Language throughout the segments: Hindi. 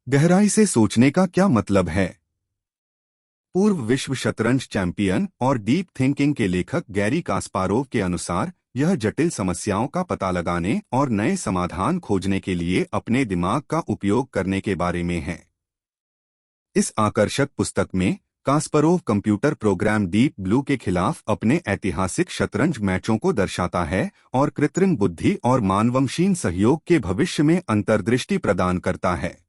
गहराई से सोचने का क्या मतलब है? पूर्व विश्व शतरंज चैंपियन और डीप थिंकिंग के लेखक गैरी कास्पारोव के अनुसार यह जटिल समस्याओं का पता लगाने और नए समाधान खोजने के लिए अपने दिमाग का उपयोग करने के बारे में है। इस आकर्षक पुस्तक में Kasparov computer program deep blue के खिलाफ अपने ऐतिहासिक शतरंज मैचों को दर्शाता है और कृत्रिम बुद्धि और मानवमशीन सहयोग के भविष्य में अंतर्दृष्टि प्रदान करता है।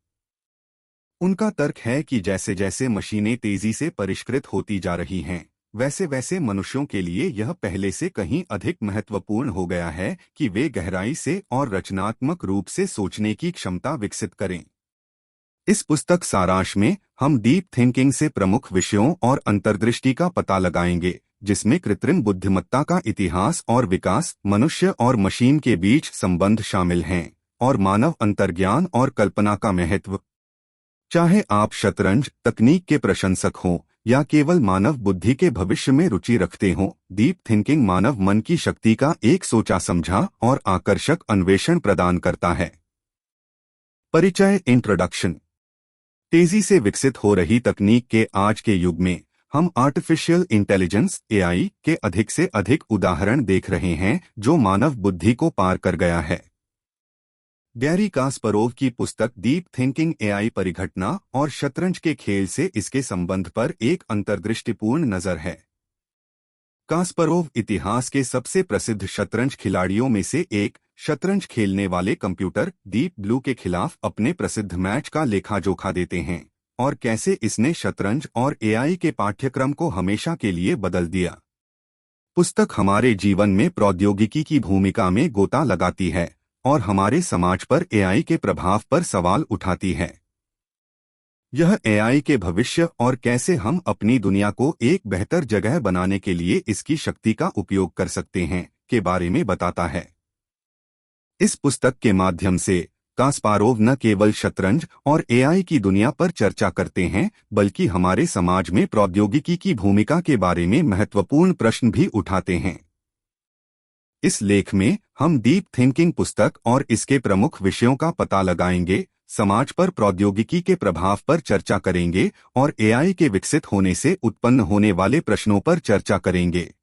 उनका तर्क है कि जैसे जैसे मशीनें तेजी से परिष्कृत होती जा रही हैं, वैसे वैसे मनुष्यों के लिए यह पहले से कहीं अधिक महत्वपूर्ण हो गया है कि वे गहराई से और रचनात्मक रूप से सोचने की क्षमता विकसित करें। इस पुस्तक सारांश में हम डीप थिंकिंग से प्रमुख विषयों और अंतर्दृष्टि का पता लगाएंगे, जिसमें कृत्रिम बुद्धिमत्ता का इतिहास और विकास, मनुष्य और मशीन के बीच संबंध शामिल हैं, और मानव अंतर्ज्ञान और कल्पना का महत्व। चाहे आप शतरंज तकनीक के प्रशंसक हों या केवल मानव बुद्धि के भविष्य में रुचि रखते हों, डीप थिंकिंग मानव मन की शक्ति का एक सोचा समझा और आकर्षक अन्वेषण प्रदान करता है। परिचय। इंट्रोडक्शन। तेजी से विकसित हो रही तकनीक के आज के युग में हम आर्टिफिशियल इंटेलिजेंस (एआई) के अधिक से अधिक उदाहरण देख रहे हैं जो मानव बुद्धि को पार कर गया है। गैरी कास्परोव की पुस्तक डीप थिंकिंग एआई परिघटना और शतरंज के खेल से इसके संबंध पर एक अंतर्दृष्टिपूर्ण नजर है। कास्परोव इतिहास के सबसे प्रसिद्ध शतरंज खिलाड़ियों में से एक, शतरंज खेलने वाले कंप्यूटर डीप ब्लू के खिलाफ अपने प्रसिद्ध मैच का लेखा-जोखा देते हैं और कैसे इसने शतरंज और एआई के पाठ्यक्रम को हमेशा के लिए बदल दिया। पुस्तक हमारे जीवन में प्रौद्योगिकी की भूमिका में गोता लगाती है और हमारे समाज पर एआई के प्रभाव पर सवाल उठाती है। यह एआई के भविष्य और कैसे हम अपनी दुनिया को एक बेहतर जगह बनाने के लिए इसकी शक्ति का उपयोग कर सकते हैं के बारे में बताता है। इस पुस्तक के माध्यम से कास्पारोव न केवल शतरंज और एआई की दुनिया पर चर्चा करते हैं, बल्कि हमारे समाज में प्रौद्योगिकी की भूमिका के बारे में महत्वपूर्ण प्रश्न भी उठाते हैं। इस लेख में हम डीप थिंकिंग पुस्तक और इसके प्रमुख विषयों का पता लगाएंगे, समाज पर प्रौद्योगिकी के प्रभाव पर चर्चा करेंगे और एआई के विकसित होने से उत्पन्न होने वाले प्रश्नों पर चर्चा करेंगे।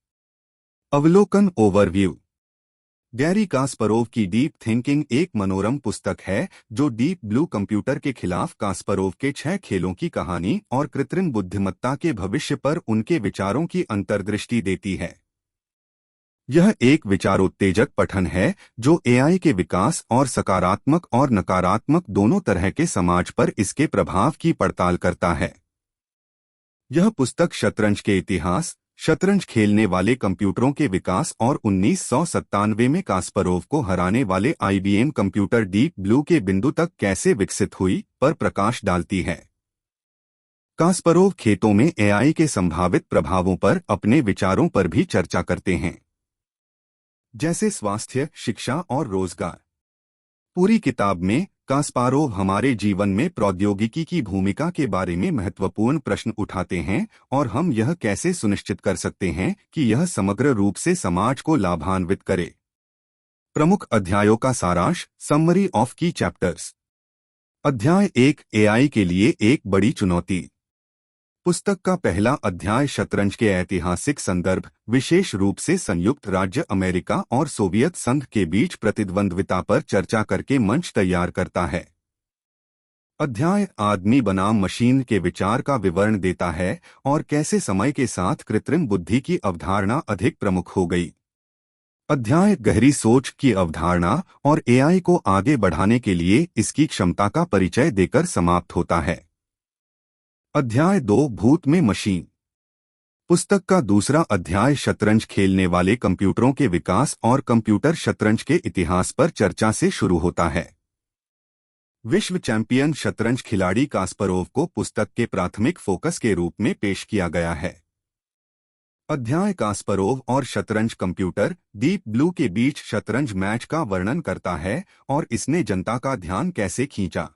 अवलोकन। ओवरव्यू। गैरी कास्परोव की डीप थिंकिंग एक मनोरम पुस्तक है जो डीप ब्लू कंप्यूटर के खिलाफ कास्परोव के 6 खेलों की कहानी और कृत्रिम बुद्धिमत्ता के भविष्य पर उनके विचारों की अंतर्दृष्टि देती है। यह एक विचारोत्तेजक पठन है जो एआई के विकास और सकारात्मक और नकारात्मक दोनों तरह के समाज पर इसके प्रभाव की पड़ताल करता है। यह पुस्तक शतरंज के इतिहास, शतरंज खेलने वाले कंप्यूटरों के विकास और 1997 में कास्परोव को हराने वाले आईबीएम कंप्यूटर डीप ब्लू के बिंदु तक कैसे विकसित हुई पर प्रकाश डालती है। कास्परोव खेतों में एआई के संभावित प्रभावों पर अपने विचारों पर भी चर्चा करते हैं, जैसे स्वास्थ्य, शिक्षा और रोजगार। पूरी किताब में कास्पारोव हमारे जीवन में प्रौद्योगिकी की भूमिका के बारे में महत्वपूर्ण प्रश्न उठाते हैं और हम यह कैसे सुनिश्चित कर सकते हैं कि यह समग्र रूप से समाज को लाभान्वित करे। प्रमुख अध्यायों का सारांश। समरी ऑफ की चैप्टर्स। अध्याय 1, एआई के लिए एक बड़ी चुनौती। पुस्तक का पहला अध्याय शतरंज के ऐतिहासिक संदर्भ, विशेष रूप से संयुक्त राज्य अमेरिका और सोवियत संघ के बीच प्रतिद्वंद्विता पर चर्चा करके मंच तैयार करता है। अध्याय आदमी बनाम मशीन के विचार का विवरण देता है और कैसे समय के साथ कृत्रिम बुद्धि की अवधारणा अधिक प्रमुख हो गई। अध्याय गहरी सोच की अवधारणा और एआई को आगे बढ़ाने के लिए इसकी क्षमता का परिचय देकर समाप्त होता है। अध्याय 2, भूत में मशीन। पुस्तक का दूसरा अध्याय शतरंज खेलने वाले कंप्यूटरों के विकास और कंप्यूटर शतरंज के इतिहास पर चर्चा से शुरू होता है। विश्व चैंपियन शतरंज खिलाड़ी कास्परोव को पुस्तक के प्राथमिक फोकस के रूप में पेश किया गया है। अध्याय कास्परोव और शतरंज कंप्यूटर डीप ब्लू के बीच शतरंज मैच का वर्णन करता है और इसने जनता का ध्यान कैसे खींचा।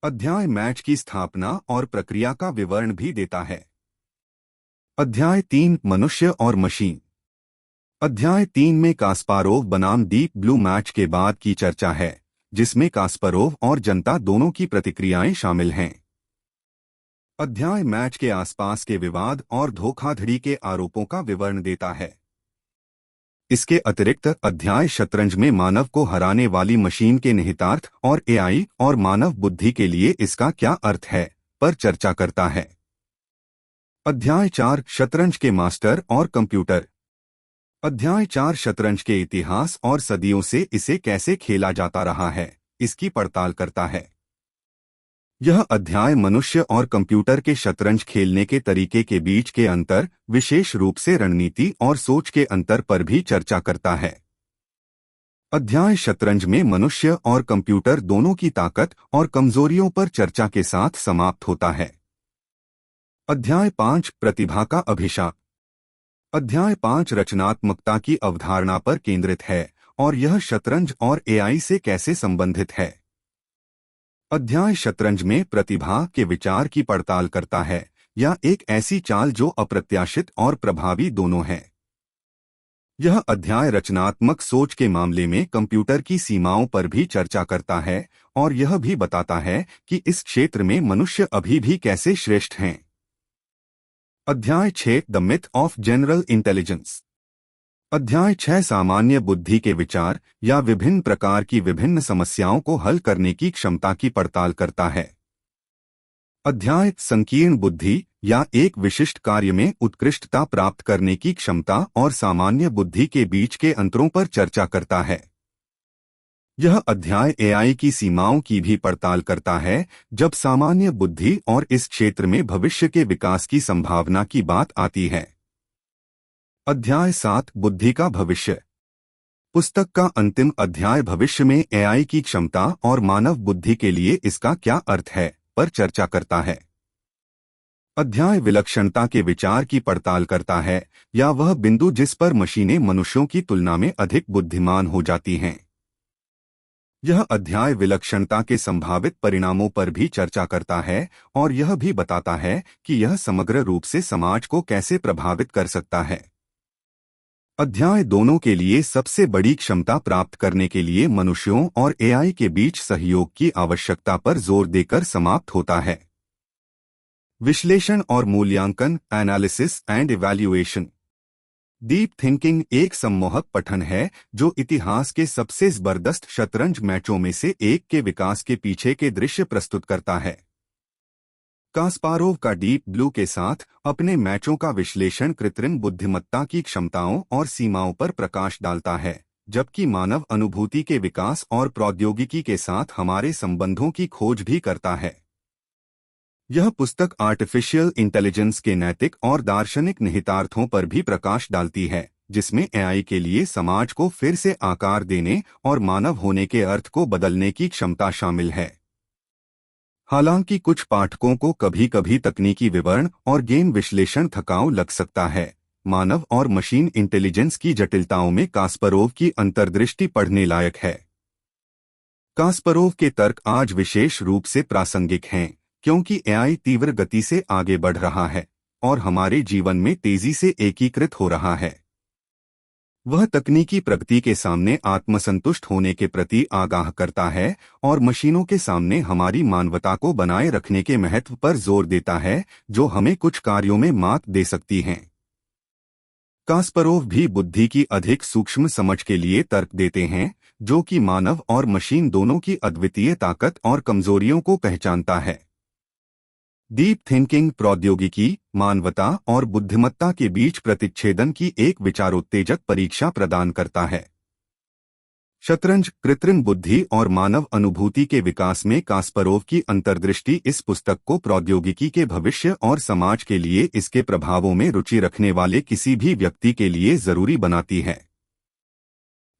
अध्याय मैच की स्थापना और प्रक्रिया का विवरण भी देता है। अध्याय 3, मनुष्य और मशीन। अध्याय 3 में कास्पारोव बनाम डीप ब्लू मैच के बाद की चर्चा है, जिसमें कास्परोव और जनता दोनों की प्रतिक्रियाएं शामिल हैं। अध्याय मैच के आसपास के विवाद और धोखाधड़ी के आरोपों का विवरण देता है। इसके अतिरिक्त अध्याय शतरंज में मानव को हराने वाली मशीन के निहितार्थ और एआई और मानव बुद्धि के लिए इसका क्या अर्थ है पर चर्चा करता है। अध्याय 4 शतरंज के मास्टर और कंप्यूटर। अध्याय 4 शतरंज के इतिहास और सदियों से इसे कैसे खेला जाता रहा है इसकी पड़ताल करता है। यह अध्याय मनुष्य और कंप्यूटर के शतरंज खेलने के तरीके के बीच के अंतर, विशेष रूप से रणनीति और सोच के अंतर पर भी चर्चा करता है। अध्याय शतरंज में मनुष्य और कंप्यूटर दोनों की ताकत और कमजोरियों पर चर्चा के साथ समाप्त होता है। अध्याय 5 प्रतिभा का अभिशाप। अध्याय 5 रचनात्मकता की अवधारणा पर केंद्रित है और यह शतरंज और एआई से कैसे संबंधित है। अध्याय शतरंज में प्रतिभा के विचार की पड़ताल करता है या एक ऐसी चाल जो अप्रत्याशित और प्रभावी दोनों है। यह अध्याय रचनात्मक सोच के मामले में कंप्यूटर की सीमाओं पर भी चर्चा करता है और यह भी बताता है कि इस क्षेत्र में मनुष्य अभी भी कैसे श्रेष्ठ हैं। अध्याय 6 the myth of general intelligence. अध्याय 6 सामान्य बुद्धि के विचार या विभिन्न प्रकार की विभिन्न समस्याओं को हल करने की क्षमता की पड़ताल करता है। अध्याय संकीर्ण बुद्धि या एक विशिष्ट कार्य में उत्कृष्टता प्राप्त करने की क्षमता और सामान्य बुद्धि के बीच के अंतरों पर चर्चा करता है। यह अध्याय एआई की सीमाओं की भी पड़ताल करता है जब सामान्य बुद्धि और इस क्षेत्र में भविष्य के विकास की संभावना की बात आती है। अध्याय 7 बुद्धि का भविष्य। पुस्तक का अंतिम अध्याय भविष्य में एआई की क्षमता और मानव बुद्धि के लिए इसका क्या अर्थ है पर चर्चा करता है। अध्याय विलक्षणता के विचार की पड़ताल करता है या वह बिंदु जिस पर मशीनें मनुष्यों की तुलना में अधिक बुद्धिमान हो जाती हैं। यह अध्याय विलक्षणता के संभावित परिणामों पर भी चर्चा करता है और यह भी बताता है कि यह समग्र रूप से समाज को कैसे प्रभावित कर सकता है। अध्याय दोनों के लिए सबसे बड़ी क्षमता प्राप्त करने के लिए मनुष्यों और एआई के बीच सहयोग की आवश्यकता पर जोर देकर समाप्त होता है। विश्लेषण और मूल्यांकन analysis and evaluation. Deep thinking एक सम्मोहक पठन है जो इतिहास के सबसे जबरदस्त शतरंज मैचों में से एक के विकास के पीछे के दृश्य प्रस्तुत करता है। कास्पारोव का डीप ब्लू के साथ अपने मैचों का विश्लेषण कृत्रिम बुद्धिमत्ता की क्षमताओं और सीमाओं पर प्रकाश डालता है, जबकि मानव अनुभूति के विकास और प्रौद्योगिकी के साथ हमारे संबंधों की खोज भी करता है। यह पुस्तक आर्टिफिशियल इंटेलिजेंस के नैतिक और दार्शनिक निहितार्थों पर भी प्रकाश डालती है, जिसमें एआई के लिए समाज को फिर से आकार देने और मानव होने के अर्थ को बदलने की क्षमता शामिल है। हालांकि कुछ पाठकों को कभी कभी तकनीकी विवरण और गेम विश्लेषण थकाऊ लग सकता है, मानव और मशीन इंटेलिजेंस की जटिलताओं में कास्परोव की अंतर्दृष्टि पढ़ने लायक है। कास्परोव के तर्क आज विशेष रूप से प्रासंगिक हैं क्योंकि एआई तीव्र गति से आगे बढ़ रहा है और हमारे जीवन में तेजी से एकीकृत हो रहा है। वह तकनीकी प्रगति के सामने आत्मसंतुष्ट होने के प्रति आगाह करता है और मशीनों के सामने हमारी मानवता को बनाए रखने के महत्व पर जोर देता है जो हमें कुछ कार्यों में मात दे सकती हैं। कास्परोव भी बुद्धि की अधिक सूक्ष्म समझ के लिए तर्क देते हैं जो कि मानव और मशीन दोनों की अद्वितीय ताकत और कमजोरियों को पहचानता है। डीप थिंकिंग प्रौद्योगिकी, मानवता और बुद्धिमत्ता के बीच प्रतिच्छेदन की एक विचारोत्तेजक परीक्षा प्रदान करता है। शतरंज, कृत्रिम बुद्धि और मानव अनुभूति के विकास में कास्परोव की अंतर्दृष्टि इस पुस्तक को प्रौद्योगिकी के भविष्य और समाज के लिए इसके प्रभावों में रुचि रखने वाले किसी भी व्यक्ति के लिए जरूरी बनाती है।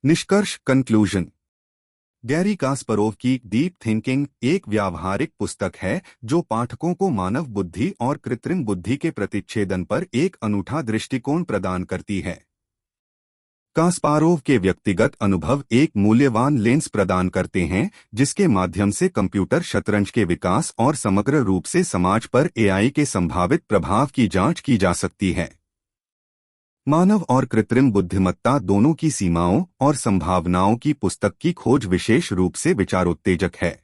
निष्कर्ष कंक्लूजन। गैरी कास्परोव की डीप थिंकिंग एक व्यावहारिक पुस्तक है जो पाठकों को मानव बुद्धि और कृत्रिम बुद्धि के प्रतिच्छेदन पर एक अनूठा दृष्टिकोण प्रदान करती है। कास्पारोव के व्यक्तिगत अनुभव एक मूल्यवान लेंस प्रदान करते हैं जिसके माध्यम से कंप्यूटर शतरंज के विकास और समग्र रूप से समाज पर एआई के संभावित प्रभाव की जांच की जा सकती है। मानव और कृत्रिम बुद्धिमत्ता दोनों की सीमाओं और संभावनाओं की पुस्तक की खोज विशेष रूप से विचारोत्तेजक है।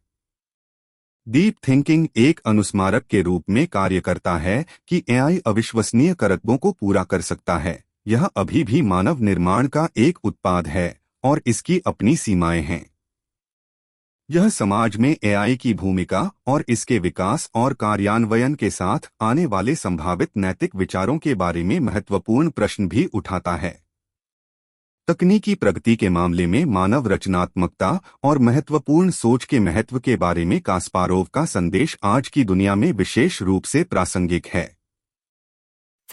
डीप थिंकिंग एक अनुस्मारक के रूप में कार्य करता है कि एआई अविश्वसनीय करतबों को पूरा कर सकता है। यह अभी भी मानव निर्माण का एक उत्पाद है और इसकी अपनी सीमाएं हैं। यह समाज में एआई की भूमिका और इसके विकास और कार्यान्वयन के साथ आने वाले संभावित नैतिक विचारों के बारे में महत्वपूर्ण प्रश्न भी उठाता है। तकनीकी प्रगति के मामले में मानव रचनात्मकता और महत्वपूर्ण सोच के महत्व के बारे में कास्पारोव का संदेश आज की दुनिया में विशेष रूप से प्रासंगिक है।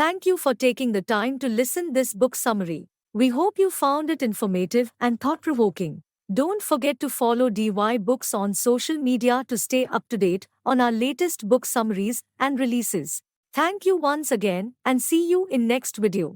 Thank you for taking the time to listen this book summary. We hope you found it informative and thought-provoking. Don't forget to follow DY Books on social media to stay up to date on our latest book summaries and releases. Thank you once again and see you in next video.